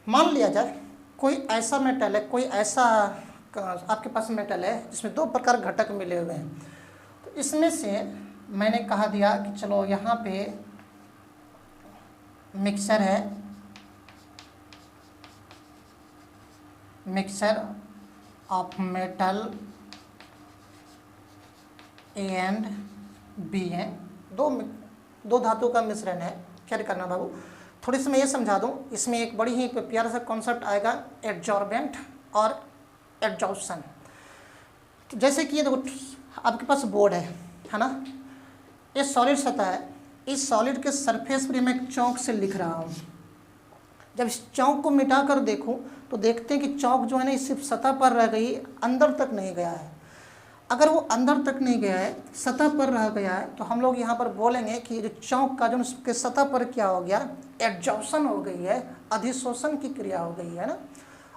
मान लिया जाए कोई ऐसा मेटल है, कोई ऐसा आपके पास मेटल है जिसमें दो प्रकार घटक मिले हुए हैं, तो इसमें से मैंने कहा दिया कि चलो यहाँ पे मिक्सर है, mixer of metal A and B है, दो धातु का मिश्रण है। क्या करना बाबू, थोड़ी सी मैं ये समझा दूं, इसमें एक बड़ी ही प्यारा सा कॉन्सेप्ट आएगा एडजॉर्बेंट और एडजॉर्प्शन। तो जैसे कि ये देखो आपके पास बोर्ड है ना, ये सॉलिड सतह है, इस सॉलिड के सरफेस पर मैं एक चौक से लिख रहा हूँ। जब इस चौक को मिटा कर देखूँ तो देखते हैं कि चौक जो है ना इस सिर्फ सतह पर रह गई, अंदर तक नहीं गया है। अगर वो अंदर तक नहीं गया है, सतह पर रह गया है, तो हम लोग यहाँ पर बोलेंगे कि जो चौक का जो उसके सतह पर क्या हो गया, एडजॉर्प्शन हो गई है, अधिशोषण की क्रिया हो गई है ना।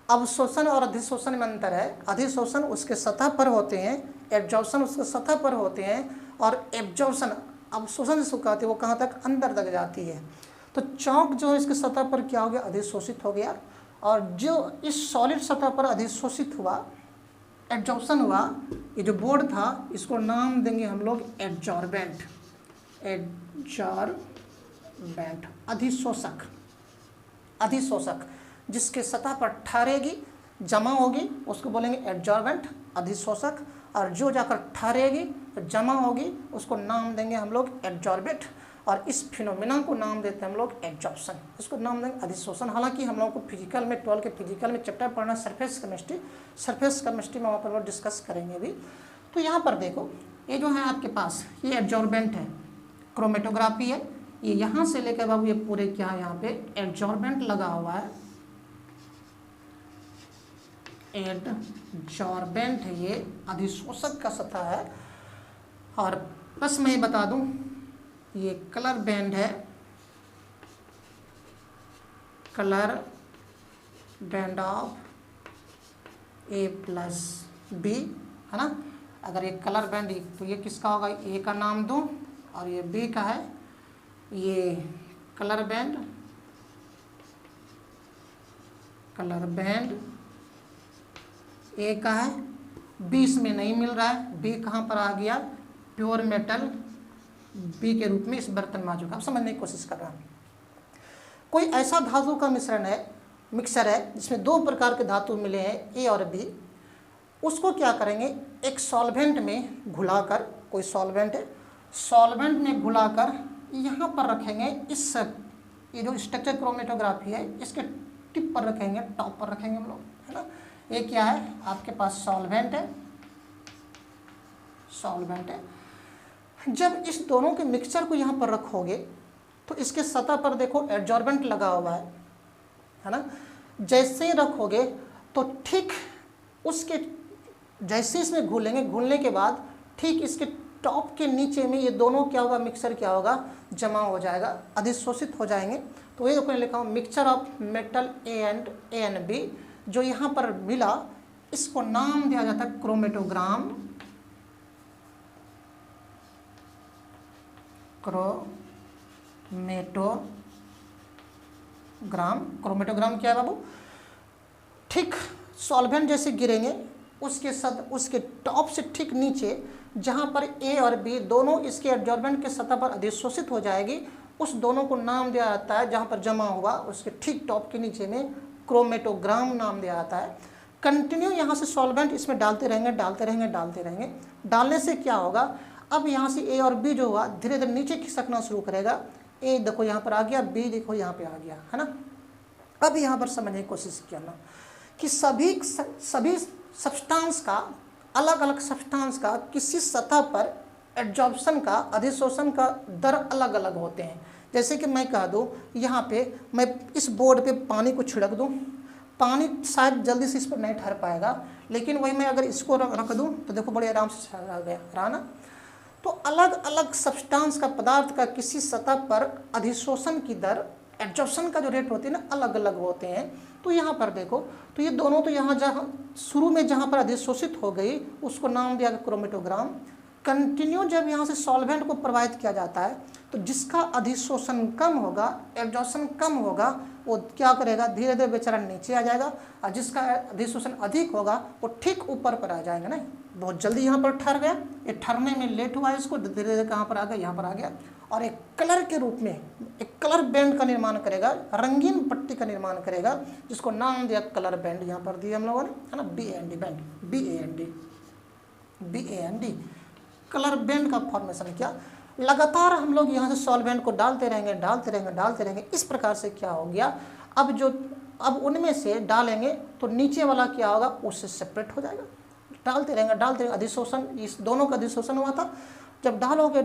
अवशोषण और अधिशोषण में अंतर है, अधिशोषण उसके सतह पर होते हैं, एडजॉर्प्शन उसके सतह पर होते हैं, और एब्जॉर्प्शन अवशोषण जिसको कहते हैं वो कहाँ तक, अंदर तक जाती है। तो चौक जो है इसके सतह पर क्या हो गया, अधिशोषित हो गया, और जो इस सॉलिड सतह पर अधिशोषित हुआ, एडजॉर्प्शन हुआ, ये जो बोर्ड था इसको नाम देंगे हम लोग एडजॉर्बेंट, एडजॉर्बेंट अधिशोषक, अधिशोषक जिसके सतह पर ठहरेगी, जमा होगी उसको बोलेंगे एडजॉर्बेंट अधिशोषक, और जो जाकर ठहरेगी जमा होगी उसको नाम देंगे हम लोग एडजॉर्बेंट, और इस फिनोमिना को नाम देते हैं हम लोग एडजॉर्प्शन, इसको नाम देंगे अधिशोषण। हालांकि हम लोग को फिजिकल में 12 के फिजिकल में चैप्टर पढ़ना सरफेस केमिस्ट्री, सरफेस केमिस्ट्री में वहाँ पर लोग डिस्कस करेंगे भी। तो यहाँ पर देखो ये जो है आपके पास ये एडजॉर्बेंट है, क्रोमेटोग्राफी है, ये यहाँ से लेकर बाबू ये पूरे क्या है यहाँ पे एडजॉर्बेंट लगा हुआ है, एडजॉर्बेंट है, ये अधिशोषक का सतह है। और बस मैं बता दूं ये कलर बैंड है, colour band of A plus B है ना। अगर ये कलर बैंड तो ये किसका होगा, ए का नाम दूं और ये बी का है, ये कलर बैंड, कलर बैंड ए का है, बी इसमें नहीं मिल रहा है, बी कहाँ पर आ गया, प्योर मेटल बी के रूप में इस बर्तन में आ चुका। आप समझने की कोशिश कर रहा हूँ। कोई ऐसा धातु का मिश्रण है, मिक्सर है जिसमें दो प्रकार के धातु मिले हैं ए और बी, उसको क्या करेंगे एक सॉल्वेंट में घुलाकर, कोई सॉल्वेंट है, सॉल्वेंट में घुलाकर यहाँ पर रखेंगे, इस ये जो स्ट्रक्चर क्रोमेटोग्राफी है इसके टिप पर रखेंगे, टॉप पर रखेंगे हम लोग है ना। ये क्या है आपके पास सॉल्वेंट है, सॉल्वेंट है। जब इस दोनों के मिक्सचर को यहाँ पर रखोगे तो इसके सतह पर देखो एडजॉर्बेंट लगा हुआ है ना। जैसे ही रखोगे तो ठीक उसके जैसे इसमें घुलेंगे, घुलने के बाद ठीक इसके टॉप के नीचे में ये दोनों क्या होगा, मिक्सचर क्या होगा, जमा हो जाएगा, अधिशोषित हो जाएंगे। तो ये देखो लिखा हूँ mixture of metal A and B, जो यहाँ पर मिला इसको नाम दिया जाता है क्रोमेटोग्राम, क्रोमेटोग्राम। क्रोमेटोग्राम क्या है बाबू, ठीक सॉल्वेंट जैसे गिरेंगे उसके टॉप से ठीक नीचे जहाँ पर ए और बी दोनों इसके एडजॉर्बेंट के सतह पर अधिशोषित हो जाएगी, उस दोनों को नाम दिया जाता है, जहाँ पर जमा हुआ उसके ठीक टॉप के नीचे में क्रोमेटोग्राम नाम दिया जाता है। कंटिन्यू यहाँ से सॉल्वेंट इसमें डालते रहेंगे, डालते रहेंगे, डालते रहेंगे। डालने से क्या होगा, अब यहाँ से ए और बी जो हुआ धीरे धीरे नीचे खिसकना शुरू करेगा। ए देखो यहाँ पर आ गया, बी देखो यहाँ पे आ गया है ना। अब यहाँ पर समझने की कोशिश करना कि सभी सब्सटेंस का, अलग अलग सब्सटेंस का किसी सतह पर एडजॉर्प्शन का, अधिशोषण का दर अलग अलग होते हैं। जैसे कि मैं कह दूँ यहाँ पे मैं इस बोर्ड पे पानी को छिड़क दूँ, पानी शायद जल्दी से इस पर नहीं ठहर पाएगा, लेकिन वही मैं अगर इसको रख दूँ तो देखो बड़े आराम से ठहर गया, रहा ना। तो अलग अलग सब्सटेंस का, पदार्थ का किसी सतह पर अधिशोषण की दर, एडजॉर्प्शन का जो रेट होते हैं ना, अलग अलग होते हैं। तो यहाँ पर देखो तो ये दोनों तो यहाँ जहाँ शुरू में जहाँ पर अधिशोषित हो गई उसको नाम दिया गया क्रोमेटोग्राम। कंटिन्यू जब यहाँ से सॉल्वेंट को प्रवाहित किया जाता है तो जिसका अधिशोषण कम होगा, एडजॉर्प्शन कम होगा, वो क्या करेगा, धीरे धीरे बेचारा नीचे आ जाएगा, और जिसका अधिशोषण अधिक होगा वो ठीक ऊपर पर आ जाएगा। नहीं, बहुत जल्दी यहाँ पर ठहर गया, ये ठहरने में लेट हुआ है, इसको धीरे धीरे कहाँ पर आ गया, यहाँ पर आ गया, और एक कलर के रूप में एक कलर बैंड का निर्माण करेगा, रंगीन पट्टी का निर्माण करेगा, जिसको नाम दिया कलर बैंड, यहाँ पर दिया हम लोगों ने, है ना, BAND band, BAND colour band का फॉर्मेशन किया। लगातार हम लोग यहाँ से सॉल्वेंट को डालते रहेंगे। इस प्रकार से क्या हो गया, अब उनमें से डालेंगे तो नीचे वाला क्या होगा, उससे सेपरेट हो जाएगा। डालते रहेंगे, अधिशोषण, इस दोनों का अधिशोषण हुआ था। जब डालोगे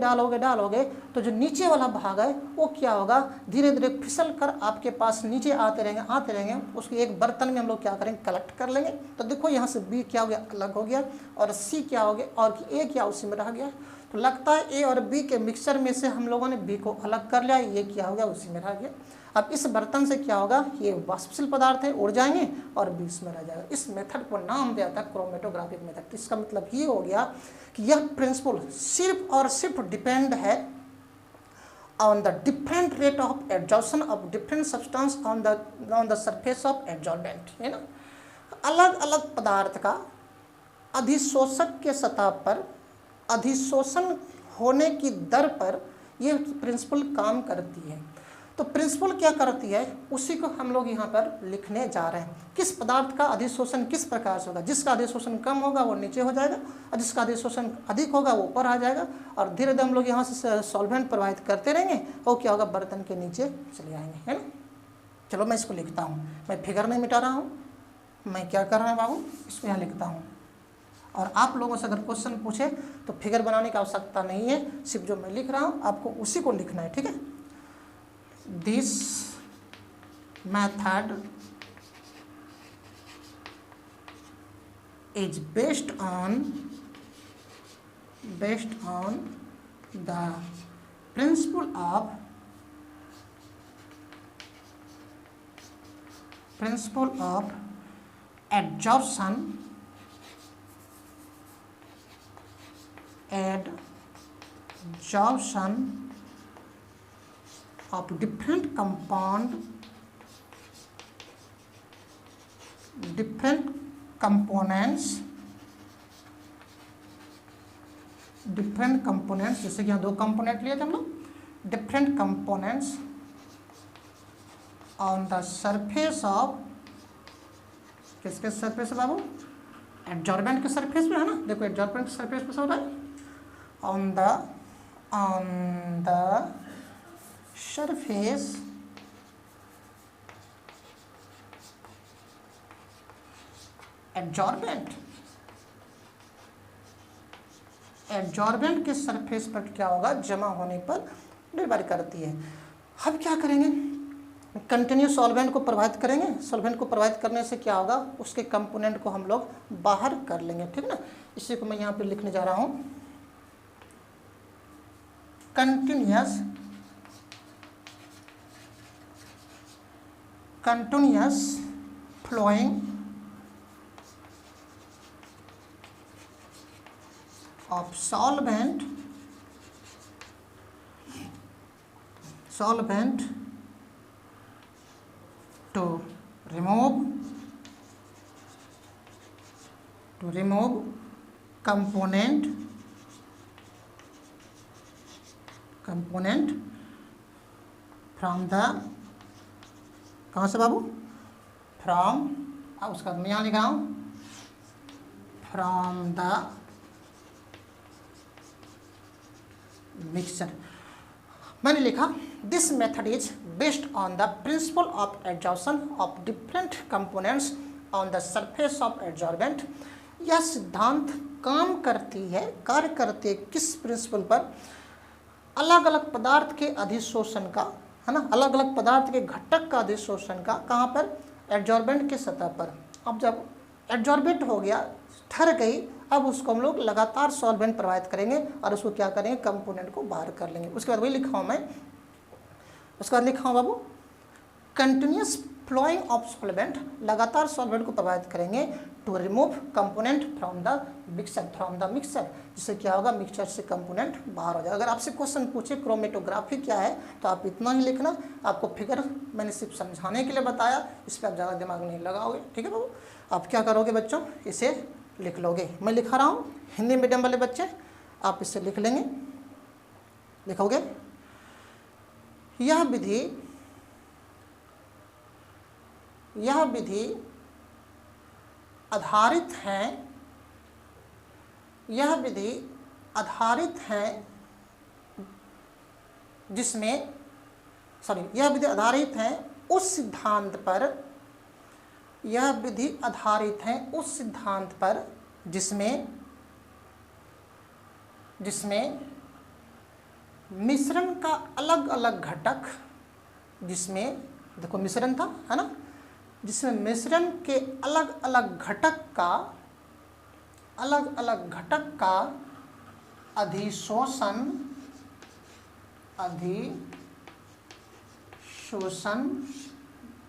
तो जो नीचे वाला भाग है वो क्या होगा, धीरे धीरे फिसल कर आपके पास नीचे आते रहेंगे। उसको एक बर्तन में हम लोग क्या करेंगे, कलेक्ट कर लेंगे। तो देखो यहाँ से B क्या हो गया, अलग हो गया, और C क्या हो गया, और A क्या उसी में रह गया। तो लगता है A और B के मिक्सचर में से हम लोगों ने B को अलग कर लिया, ये क्या हो गया, उसी में रह गया। अब इस बर्तन से क्या होगा, ये वाष्पशील पदार्थ है, उड़ जाएंगे और बीच में रह जाएगा। इस मेथड को नाम दिया था क्रोमेटोग्राफिक मेथड। इसका मतलब ये हो गया कि यह प्रिंसिपल सिर्फ और सिर्फ डिपेंड है on the different rate of adsorption of different substance on the surface of adsorbent, है ना। अलग अलग पदार्थ का अधिशोषक के सतह पर अधिशोषण होने की दर पर यह प्रिंसिपल काम करती है। तो प्रिंसिपल क्या करती है, उसी को हम लोग यहाँ पर लिखने जा रहे हैं। किस पदार्थ का अधिशोषण किस प्रकार से होगा, जिसका अधिशोषण कम होगा वो नीचे हो जाएगा, और जिसका अधिशोषण अधिक होगा वो ऊपर आ जाएगा, और धीरे धीरे हम लोग यहाँ से सॉल्वेंट प्रवाहित करते रहेंगे, और क्या होगा, बर्तन के नीचे चले आएंगे, है ना। चलो मैं इसको लिखता हूँ, मैं फिगर नहीं मिटा रहा हूँ, मैं क्या कर रहा हूँ बाबू, इसको यहाँ लिखता हूँ। और आप लोगों से अगर क्वेश्चन पूछे तो फिगर बनाने की आवश्यकता नहीं है, सिर्फ जो मैं लिख रहा हूँ आपको उसी को लिखना है, ठीक है। This method is based on the principle of adsorption of different components, जैसे कि यहाँ 2 कंपोनेंट लिए थे हम लोग, different components on the surface of, किसके सरफेस है बाबू, एडजॉर्बेंट के सरफेस पे, है ना। देखो एडजॉर्बेंट के सरफेस पे हो रहा है, ऑन द सरफेस एडजॉर्बेंट के सरफेस पर क्या होगा, जमा होने पर निर्भर करती है। अब क्या करेंगे, कंटिन्यूस सॉल्वेंट को प्रवाहित करेंगे। सॉल्वेंट को प्रवाहित करने से क्या होगा, उसके कंपोनेंट को हम लोग बाहर कर लेंगे, ठीक ना। इसी को मैं यहाँ पे लिखने जा रहा हूँ, continuous flowing of solvent to remove component from the, कहाँ से बाबू, फ्रॉम, उसका मैं यहाँ लिख रहा हूँ, फ्रॉम द मिक्सचर। मैंने लिखा this method is based on the principle of adsorption of different components on the surface of adsorbent. यह सिद्धांत काम करती है, कार्य करती है किस प्रिंसिपल पर, अलग अलग पदार्थ के अधिशोषण का, है ना, अलग अलग पदार्थ के घटक का अधिशोषण का, कहाँ पर, एडजॉर्बेंट के सतह पर। अब जब एडजॉर्बेंट हो गया, ठहर गई, अब उसको हम लोग लगातार सॉल्वेंट प्रवाहित करेंगे और उसको क्या करेंगे, कंपोनेंट को बाहर कर लेंगे। उसके बाद वही लिखा हूँ मैं, उसके बाद लिखा हूँ बाबू, कंटिन्यूस फ्लोइंग ऑफ सॉल्वेंट, लगातार सॉल्वेंट को प्रभावित करेंगे to remove component from the mixture, जिससे क्या होगा, मिक्सचर से कंपोनेंट बाहर हो जाएगा। अगर आपसे क्वेश्चन पूछे क्रोमेटोग्राफी क्या है तो आप इतना ही लिखना, आपको फिगर मैंने सिर्फ समझाने के लिए बताया, इस पर आप ज़्यादा दिमाग नहीं लगाओगे, ठीक है बाबू। आप क्या करोगे बच्चों, इसे लिख लोगे, मैं लिखा रहा हूँ, हिंदी मीडियम वाले बच्चे आप इसे लिख लेंगे, लिखोगे। यह विधि आधारित है, यह विधि आधारित है जिसमें, यह विधि आधारित है उस सिद्धांत पर, यह विधि आधारित है उस सिद्धांत पर जिसमें मिश्रण का अलग अलग घटक, जिसमें देखो मिश्रण था, है ना, जिसमें मिश्रण के अलग अलग घटक का अधिशोषण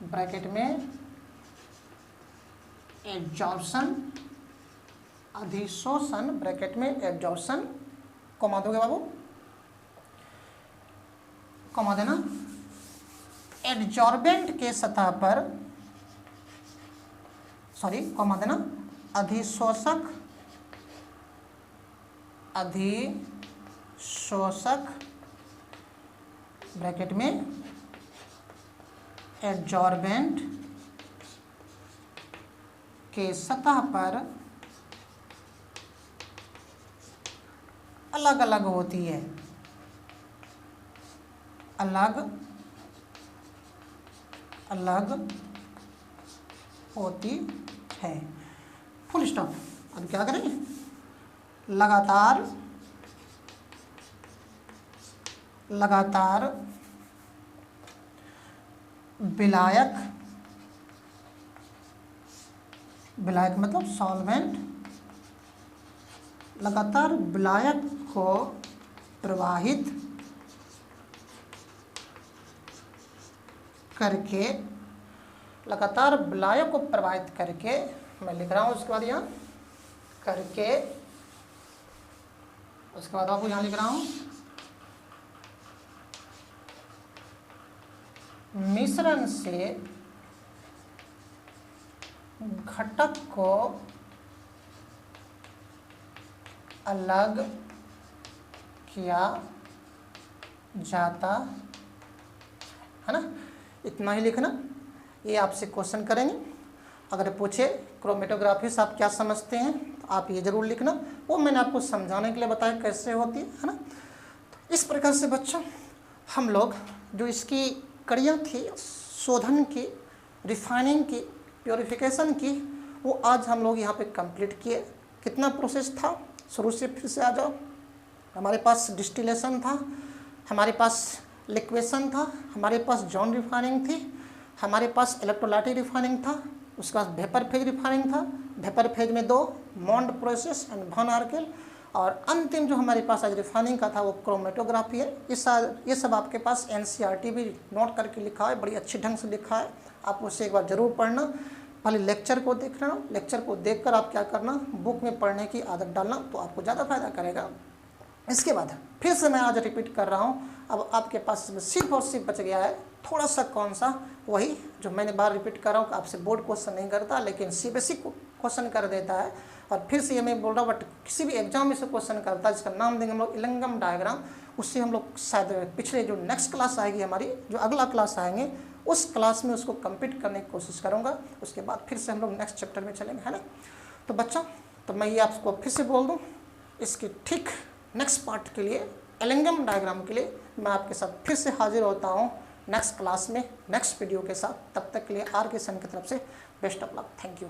ब्रैकेट में एब्जॉर्प्शन, अधिशोषण ब्रैकेट में एब्जॉर्प्शन, कॉमा दोगे बाबू, कॉमा देना, एडजॉर्बेंट के सतह पर, कॉमा देना, अधिशोषक ब्रैकेट में एडजॉर्बेंट के सतह पर अलग अलग होती है, अलग होती है, फुल स्टॉप। अब क्या करें, लगातार विलायक मतलब सॉल्वेंट, लगातार विलायक को प्रवाहित करके, लगातार विलायक को प्रवाहित करके, मैं लिख रहा हूँ उसके बाद यहाँ करके, उसके बाद आपको यहाँ लिख रहा हूँ, मिश्रण से घटक को अलग किया जाता है ना, इतना ही लिखना। ये आपसे क्वेश्चन करेंगे, अगर पूछे क्रोमेटोग्राफी से आप क्या समझते हैं तो आप ये जरूर लिखना, वो मैंने आपको समझाने के लिए बताया कैसे होती है ना। तो इस प्रकार से बच्चों हम लोग जो इसकी कड़ियाँ थी, शोधन की, रिफाइनिंग की, प्योरिफिकेशन की, वो आज हम लोग यहाँ पे कंप्लीट किए। कितना प्रोसेस था, शुरू से फिर से आ जाओ। हमारे पास डिस्टिलेशन था, हमारे पास लिक्वेशन था, हमारे पास जॉन रिफाइनिंग थी, हमारे पास इलेक्ट्रोलाइटिक रिफाइनिंग था, उसके बाद वेपर फेज रिफाइनिंग था, वेपर फेज में 2 मॉन्ड प्रोसेस एंड वैन आर्केल, और अंतिम जो हमारे पास आज रिफाइनिंग का था वो क्रोमेटोग्राफी है। ये सब आपके पास एनसीईआरटी भी नोट करके लिखा है, बड़ी अच्छी ढंग से लिखा है, आप उसे एक बार ज़रूर पढ़ना। पहले लेक्चर को देख लेना, लेक्चर को देखकर आप क्या करना, बुक में पढ़ने की आदत डालना, तो आपको ज़्यादा फायदा करेगा। इसके बाद फिर से मैं आज रिपीट कर रहा हूँ, अब आपके पास सिर्फ और सिर्फ बच गया है थोड़ा सा, कौन सा, वही जो मैंने बार रिपीट कर रहा हूँ, आपसे बोर्ड क्वेश्चन नहीं करता लेकिन सीबीएसई क्वेश्चन कर देता है। और फिर से ये मैं बोल रहा हूँ, बट किसी भी एग्जाम में से क्वेश्चन करता है, जिसका नाम देंगे हम लोग इलंगम डायग्राम। उससे हम लोग शायद पिछले जो नेक्स्ट क्लास आएगी हमारी, जो अगला क्लास आएंगे, उस क्लास में उसको कंप्लीट करने की कोशिश करूँगा। उसके बाद फिर से हम लोग नेक्स्ट चैप्टर में चलेंगे, है ना। तो बच्चों, तो मैं ये आपको फिर से बोल दूँ, इसके ठीक नेक्स्ट पार्ट के लिए, इलंगम डायग्राम के लिए मैं आपके साथ फिर से हाजिर होता हूँ नेक्स्ट क्लास में, नेक्स्ट वीडियो के साथ। तब तक के लिए आर के सन की तरफ से best of luck, thank you.